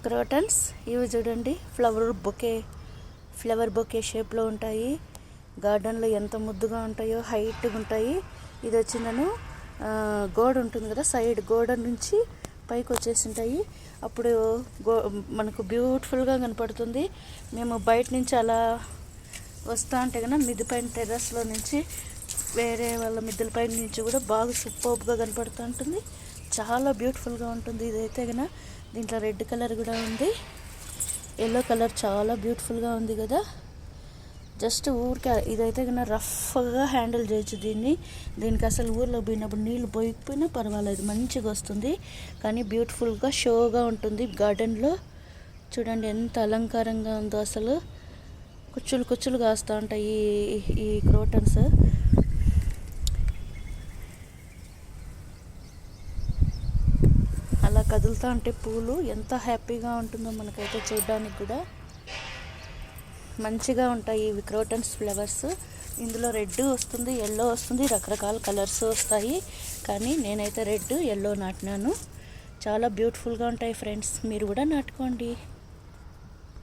Crotons ఇవి చూడండి, flower bouquet షేప్లో ఉంటాయి. గార్డెన్లో ఎంత ముద్దుగా ఉంటాయో, హైట్గా ఉంటాయి. ఇది వచ్చిందను గోడ ఉంటుంది కదా, సైడ్ గోడ నుంచి పైకి వచ్చేసి ఉంటాయి. అప్పుడు మనకు బ్యూటిఫుల్గా కనపడుతుంది. మేము బయట నుంచి అలా వస్తూ ఉంటే కన్నా మిద్దె పైన టెర్రస్లో నుంచి వేరే వాళ్ళ మిద్దెల పైన నుంచి కూడా బాగా సూపర్గా కనపడుతూ ఉంటుంది. చాలా బ్యూటిఫుల్గా ఉంటుంది. ఇదైతే కన్నా దీంట్లో రెడ్ కలర్ కూడా ఉంది, ఎల్లో కలర్ చాలా బ్యూటిఫుల్గా ఉంది కదా. జస్ట్ ఊరికే ఇదైతే కన్నా రఫ్గా హ్యాండిల్ చేయొచ్చు దీనికి అసలు ఊర్లో పోయినప్పుడు నీళ్ళు పోయకపోయినా పర్వాలేదు, మంచిగా వస్తుంది. కానీ బ్యూటిఫుల్గా షోగా ఉంటుంది గార్డెన్లో. చూడండి ఎంత అలంకారంగా ఉందో, అసలు కుచ్చులు కాస్తూ ఉంటాయి ఈ క్రోటన్స్. అలా కదులుతూ ఉంటే పూలు ఎంత హ్యాపీగా ఉంటుందో మనకైతే చూడడానికి కూడా మంచిగా ఉంటాయి ఇవి క్రోటన్స్ ఫ్లవర్స్. ఇందులో రెడ్ వస్తుంది, ఎల్లో వస్తుంది, రకరకాల కలర్స్ వస్తాయి. కానీ నేనైతే రెడ్ ఎల్లో నాటినాను. చాలా బ్యూటిఫుల్గా ఉంటాయి ఫ్రెండ్స్, మీరు కూడా నాటుకోండి.